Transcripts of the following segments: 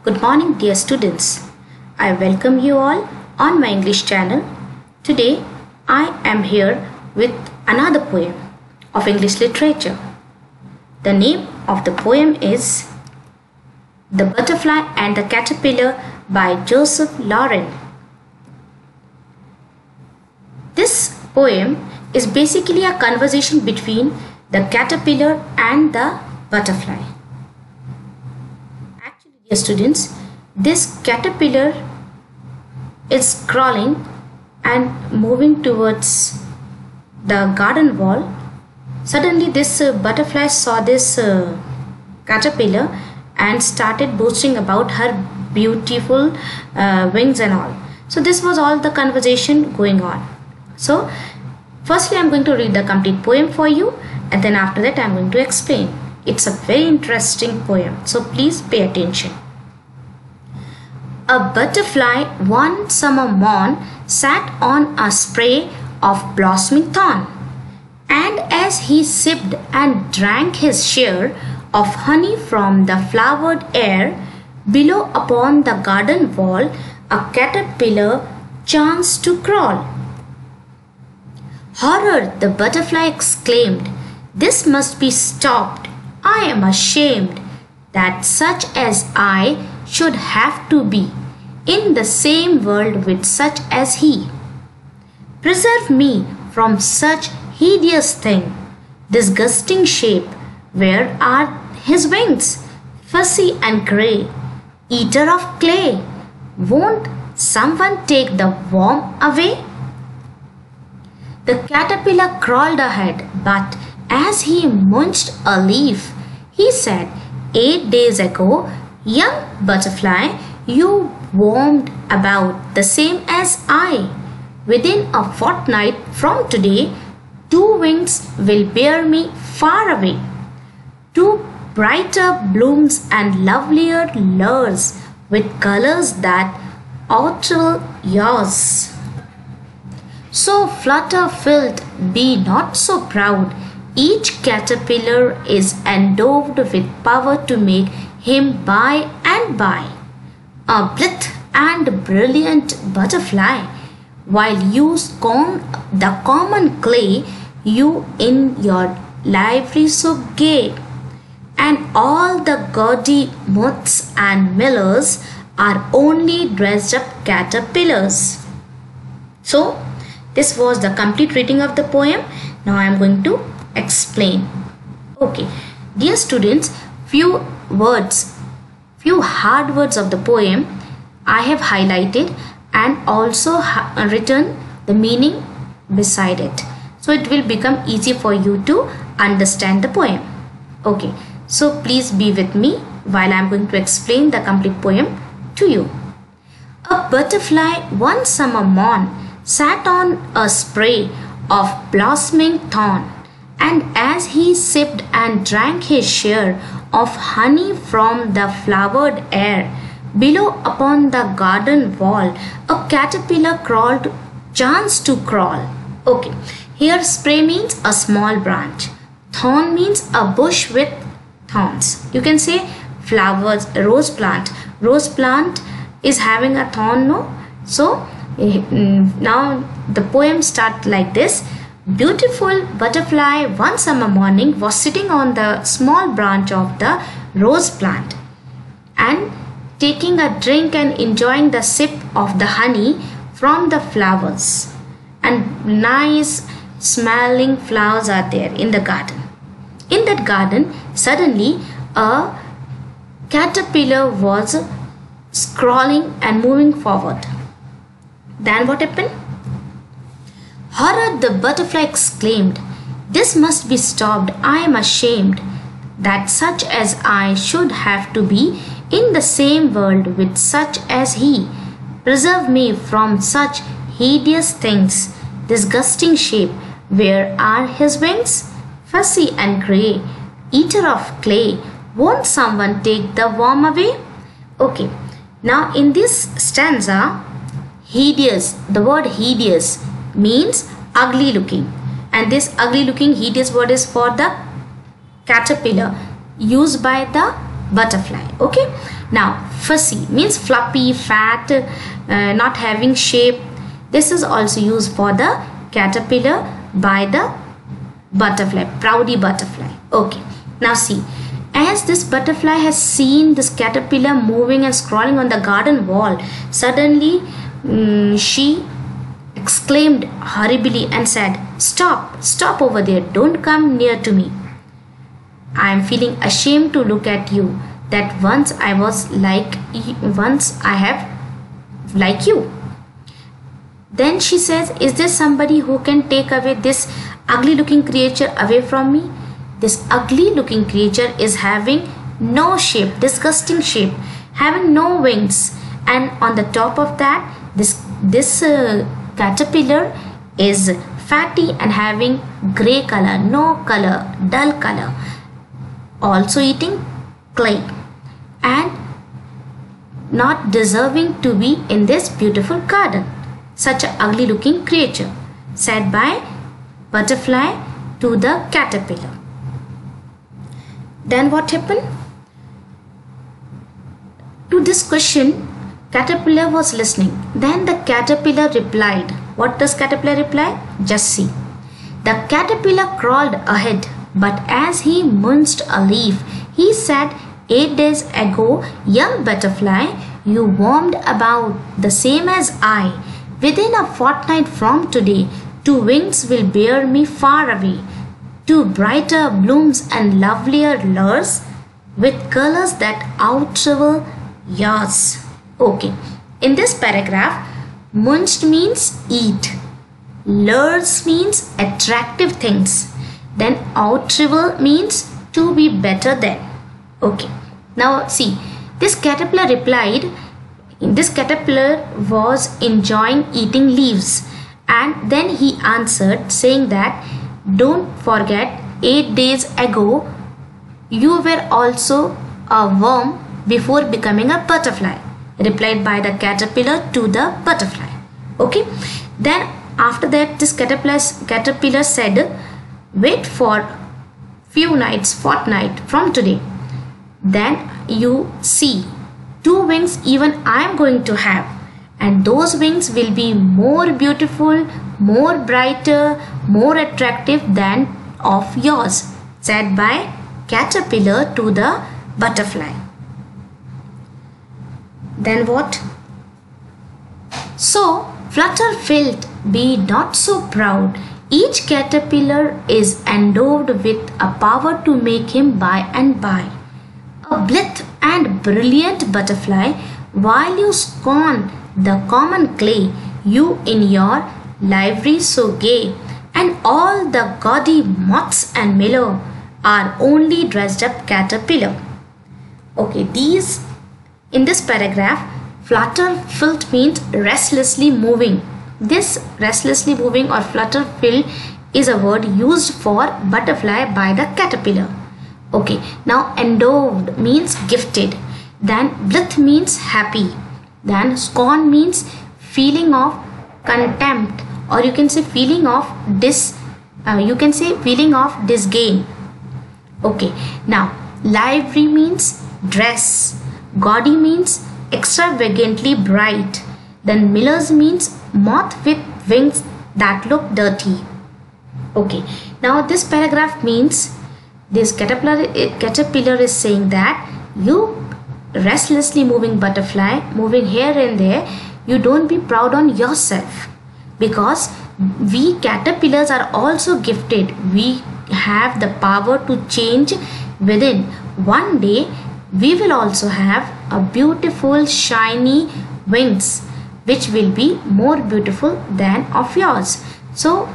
Good morning, dear students. I welcome you all on my English channel. Today, I am here with another poem of English literature. The name of the poem is The Butterfly and the Caterpillar by Joseph Loren. This poem is basically a conversation between the caterpillar and the butterfly. Actually, dear students, this caterpillar is crawling and moving towards the garden wall. Suddenly this butterfly saw this caterpillar and started boasting about her beautiful wings and all. So this was all the conversation going on. So firstly I am going to read the complete poem for you, and then after that I am going to explain. It's a very interesting poem, so please pay attention. A butterfly one summer morn sat on a spray of blossoming thorn, and as he sipped and drank his share of honey from the flowered air, below upon the garden wall a caterpillar chanced to crawl. Horror! The butterfly exclaimed, "This must be stopped. I am ashamed that such as I should have to be in the same world with such as he. Preserve me from such hideous thing, disgusting shape. Where are his wings, fussy and grey, eater of clay? Won't someone take the worm away?" The caterpillar crawled ahead, but as he munched a leaf, he said, "8 days ago, young butterfly, you warmed about the same as I. Within a fortnight from today, 2 wings will bear me far away. 2 brighter blooms and lovelier lures with colors that outrel yours. So flutter filled, be not so proud. Each caterpillar is endowed with power to make him by and by a blithe and brilliant butterfly, while you scorn the common clay, you in your livery so gay, and all the gaudy moths and millers are only dressed up caterpillars." So this was the complete reading of the poem. Now I am going to explain. Okay, dear students, few hard words of the poem I have highlighted and also written the meaning beside it, so it will become easy for you to understand the poem. Okay, so please be with me while I am going to explain the complete poem to you. A butterfly one summer morn sat on a spray of blossoming thorn, and as he sipped and drank his share of honey from the flowered air, below upon the garden wall a caterpillar chanced to crawl. Okay, here spray means a small branch, thorn means a bush with thorns. You can say flowers, rose plant is having a thorn, no? So now the poem starts like this. Beautiful butterfly one summer morning was sitting on the small branch of the rose plant and taking a drink and enjoying the sip of the honey from the flowers, and nice smelling flowers are there in the garden. In that garden, suddenly a caterpillar was crawling and moving forward. Then what happened? Horror! The butterfly exclaimed, "This must be stopped. I am ashamed that such as I should have to be in the same world with such as he. Preserve me from such hideous things, disgusting shape. Where are his wings, fussy and grey, eater of clay? Won't someone take the worm away?" Okay, now in this stanza, hideous, the word hideous means ugly looking, and this ugly looking hideous word is for the caterpillar used by the butterfly. Okay, now fussy means fluffy, fat, not having shape. This is also used for the caterpillar by the butterfly, proudy butterfly. Okay, now see, as this butterfly has seen this caterpillar moving and scrolling on the garden wall, suddenly she exclaimed horribly and said, "Stop, stop over there, don't come near to me. I am feeling ashamed to look at you, that once I have like you." Then she says, "Is there somebody who can take away this ugly looking creature away from me?" This ugly looking creature is having no shape, disgusting shape, having no wings, and on the top of that, this caterpillar is fatty and having gray color, no color, dull color, also eating clay and not deserving to be in this beautiful garden. Such an ugly looking creature, said by butterfly to the caterpillar. Then what happened? To this question, caterpillar was listening. Then the caterpillar replied. What does caterpillar reply? Just see. The caterpillar crawled ahead, but as he munched a leaf, he said, "8 days ago, young butterfly, you warmed about the same as I. Within a fortnight from today, 2 wings will bear me far away. 2 brighter blooms and lovelier lures with colors that outrival yours." Okay, in this paragraph, munched means eat, lures means attractive things, then outrival means to be better than. Okay, now see, this caterpillar replied. This caterpillar was enjoying eating leaves, and then he answered saying that, "Don't forget, 8 days ago you were also a worm before becoming a butterfly," replied by the caterpillar to the butterfly. Okay, then after that, this caterpillar said, "Wait for few nights, fortnight from today. Then you see 2 wings even I am going to have, and those wings will be more beautiful, more brighter, more attractive than of yours," said by caterpillar to the butterfly. Then what? "So Flutter felt, be not so proud. Each caterpillar is endowed with a power to make him by and by a blithe and brilliant butterfly. While you scorn the common clay, you in your livery so gay, and all the gaudy moths and miller are only dressed up caterpillar." Okay, in this paragraph, flutterfelt means restlessly moving. This restlessly moving or flutterfelt is a word used for butterfly by the caterpillar. Okay, now endowed means gifted, then blithe means happy, then scorn means feeling of contempt, or you can say feeling of disdain. Okay, now livery means dress, gaudy means extravagantly bright, then millers means moth with wings that look dirty. Okay, now this paragraph means this caterpillar is saying that you restlessly moving butterfly, moving here and there, you don't be proud on yourself, because we caterpillars are also gifted. We have the power to change within. One day we will also have a beautiful shiny wings which will be more beautiful than of yours. So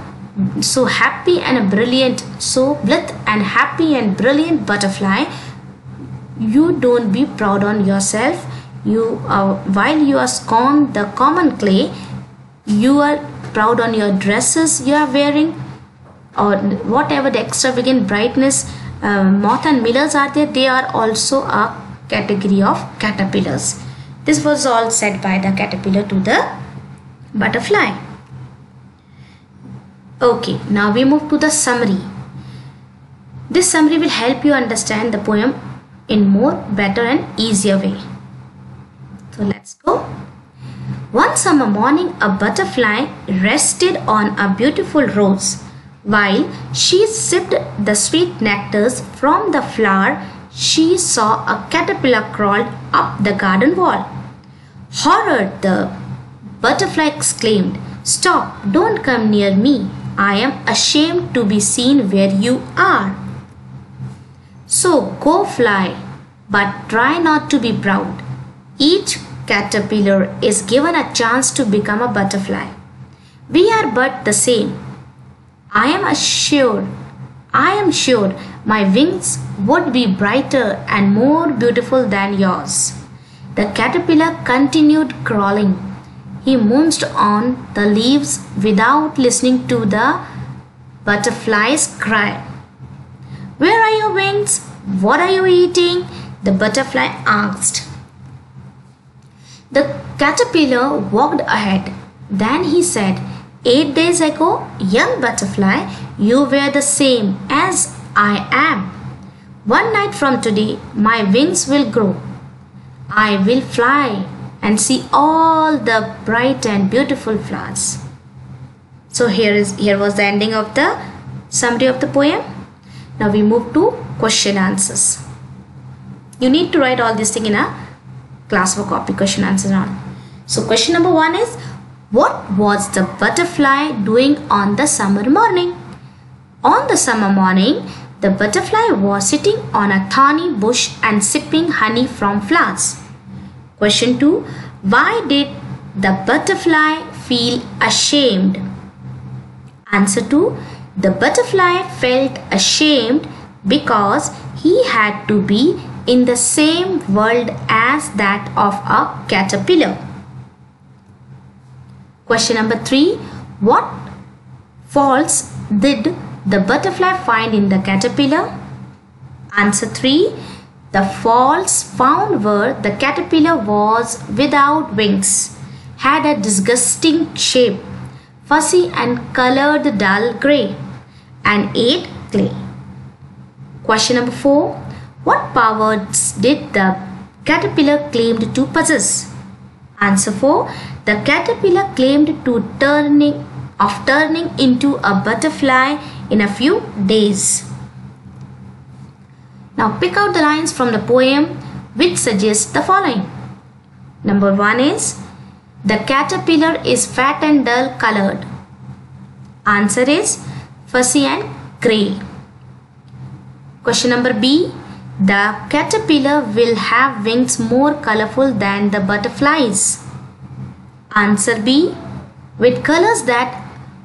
happy and brilliant, so blithe and happy and brilliant butterfly, you don't be proud on yourself. While you are scorn the common clay, you are proud on your dresses you are wearing, or whatever the extravagant brightness moth and millers are there, they are also a category of caterpillars. This was all said by the caterpillar to the butterfly. Okay, now we move to the summary. This summary will help you understand the poem in more better and easier way. So let's go. One summer morning, a butterfly rested on a beautiful rose. While she sipped the sweet nectars from the flower, she saw a caterpillar crawl up the garden wall. Horror! The butterfly exclaimed, "Stop! Don't come near me. I am ashamed to be seen where you are. So go fly, but try not to be proud. Each caterpillar is given a chance to become a butterfly. We are but the same. I am sure my wings would be brighter and more beautiful than yours." The caterpillar continued crawling. He moved on the leaves without listening to the butterfly's cry. "Where are your wings? What are you eating?" the butterfly asked. The caterpillar walked ahead. Then he said, "8 days ago, young butterfly, you were the same as I am. One night from today, my wings will grow. I will fly and see all the bright and beautiful flowers." So here was the ending of the summary of the poem. Now we move to question answers. You need to write all this thing in a classwork copy, question answers on. So question number 1 is, what was the butterfly doing on the summer morning? On the summer morning, the butterfly was sitting on a thorny bush and sipping honey from flowers. Question 2. Why did the butterfly feel ashamed? Answer 2. The butterfly felt ashamed because he had to be in the same world as that of a caterpillar. Question number 3. What faults did the butterfly find in the caterpillar? Answer 3. The faults found were the caterpillar was without wings, had a disgusting shape, fussy and colored dull grey, and ate clay. Question number 4. What powers did the caterpillar claim to possess? Answer 4. The caterpillar claimed to turning into a butterfly in a few days. Now pick out the lines from the poem which suggest the following. Number 1 is, the caterpillar is fat and dull colored. Answer is fussy and grey. Question number B. The caterpillar will have wings more colorful than the butterflies. Answer B. With colors that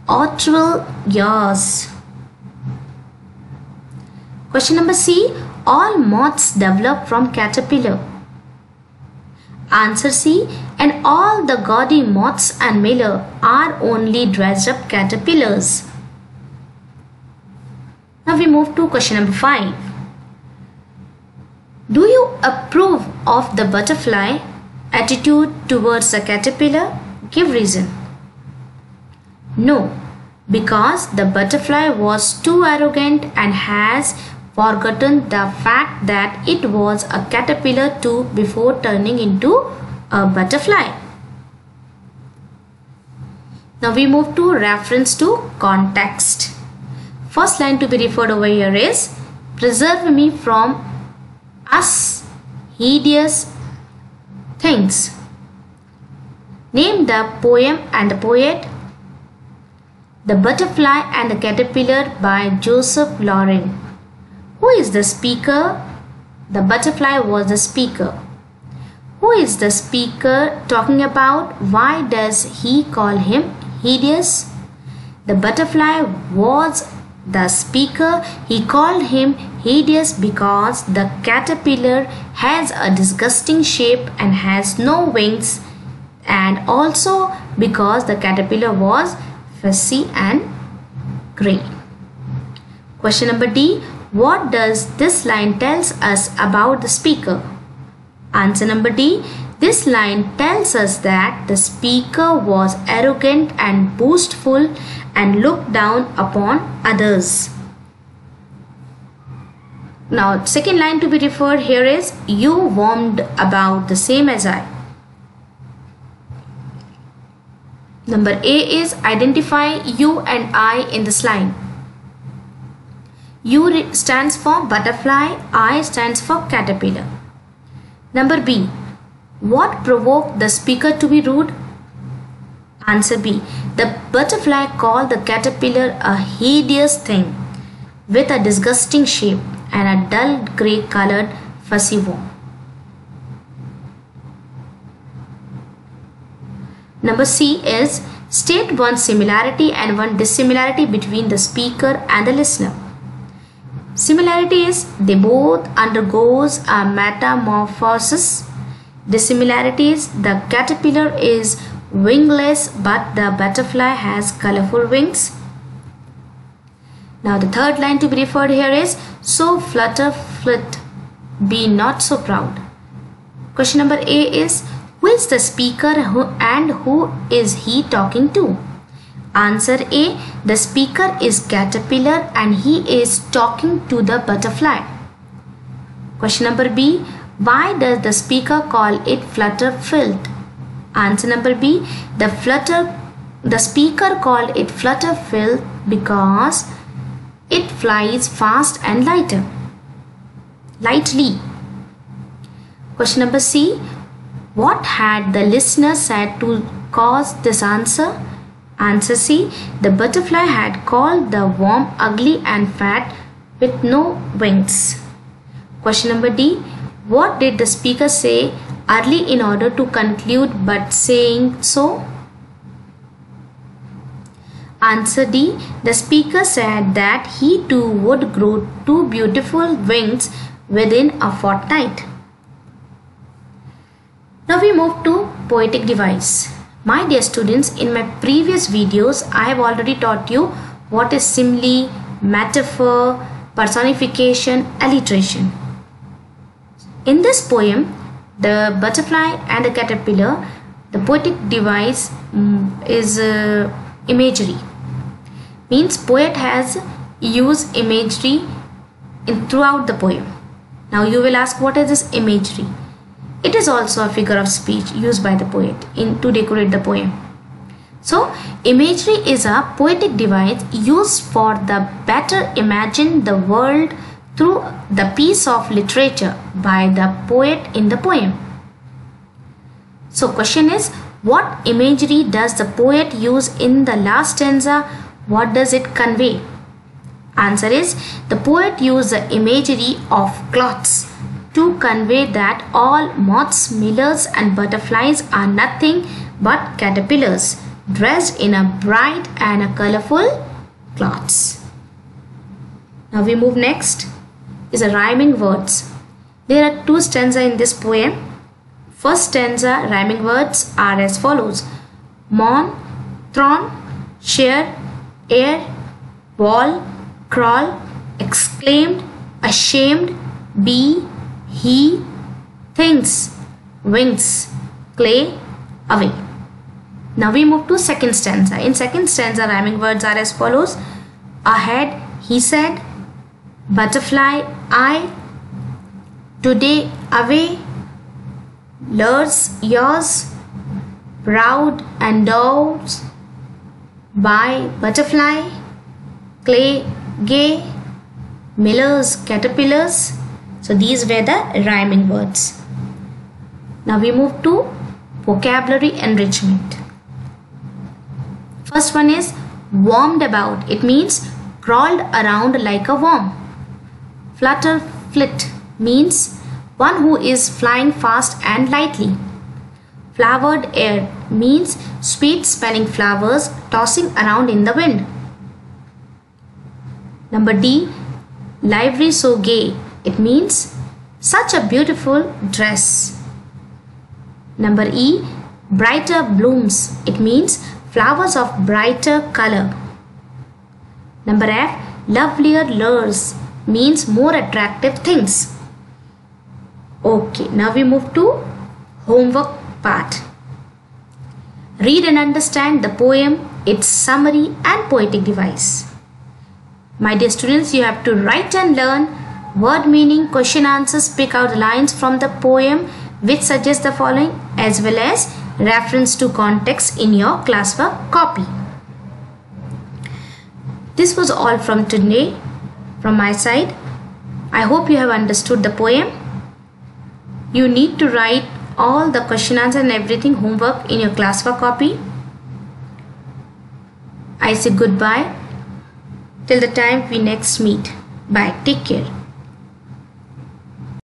outwell yours. Question number C. All moths develop from caterpillar. Answer C. And all the gaudy moths and miller are only dressed up caterpillars. Now we move to question number 5. Do you approve of the butterfly attitude towards the caterpillar? Give reason. No, because the butterfly was too arrogant and has forgotten the fact that it was a caterpillar too before turning into a butterfly. Now we move to reference to context. First line to be referred over here is, "Preserve me from us hideous things." Name the poem and the poet. The Butterfly and the Caterpillar by Joseph Loren. Who is the speaker? The butterfly was the speaker. Who is the speaker talking about? Why does he call him hideous? The butterfly was the speaker. He called him hideous because the caterpillar has a disgusting shape and has no wings, and also because the caterpillar was fussy and grey. Question number D. What does this line tells us about the speaker? Answer number D. This line tells us that the speaker was arrogant and boastful and looked down upon others. Now second line to be referred here is you warmed about the same as I. Number A is identify you and I in this line. U stands for butterfly, I stands for caterpillar. Number B, what provoked the speaker to be rude? Answer B, the butterfly called the caterpillar a hideous thing with a disgusting shape and a dull grey colored fuzzy worm. Number C is state one similarity and one dissimilarity between the speaker and the listener. Similarity is they both undergoes a metamorphosis. Dissimilarity is the caterpillar is wingless but the butterfly has colorful wings. Now the third line to be referred here is so flutter flit, be not so proud. Question number A is who is the speaker and who is he talking to? Answer A, the speaker is caterpillar and he is talking to the butterfly. Question number B, why does the speaker call it flutter flit? Answer number B, the speaker called it flutter flit because it flies fast and lightly. Question number C, what had the listener said to cause this answer? Answer C, the butterfly had called the worm ugly and fat with no wings. Question number D, what did the speaker say early in order to conclude but saying so? Answer D, the speaker said that he too would grow two beautiful wings within a fortnight. Now we move to poetic device. My dear students, in my previous videos, I have already taught you what is simile, metaphor, personification, alliteration. In this poem, the butterfly and the caterpillar, the poetic device is imagery. Means poet has used imagery throughout the poem. Now you will ask, what is this imagery? It is also a figure of speech used by the poet to decorate the poem. So imagery is a poetic device used for the better imagine the world through the piece of literature by the poet in the poem. So question is, what imagery does the poet use in the last stanza? What does it convey? Answer is, the poet used the imagery of cloths to convey that all moths, millers and butterflies are nothing but caterpillars dressed in a bright and a colorful cloths. Now we move next is a rhyming words. There are two stanzas in this poem. First stanza rhyming words are as follows: mourn, thorn, share, air, wall, crawl, exclaimed, ashamed, be, he, things, wings, clay, away. Now we move to second stanza. In second stanza rhyming words are as follows: ahead, he said, butterfly, I, today, away, lures, yours, proud and doves, by, butterfly, clay, gay, millers, caterpillars. So these were the rhyming words. Now we move to vocabulary enrichment. First one is warmed about. It means crawled around like a worm. Flutter flit means one who is flying fast and lightly. Flowered air means sweet smelling flowers tossing around in the wind. Number D, livery so gay. It means such a beautiful dress. Number E, brighter blooms. It means flowers of brighter color. Number F, lovelier lures means more attractive things. Okay, now we move to homework part. Read and understand the poem, its summary and poetic device. My dear students, you have to write and learn Word meaning, question answers, pick out lines from the poem which suggest the following, as well as reference to context in your classwork copy. This was all from today from my side. I hope you have understood the poem. You need to write all the question answer and everything homework in your classwork copy. I say goodbye till the time we next meet. Bye. Take care.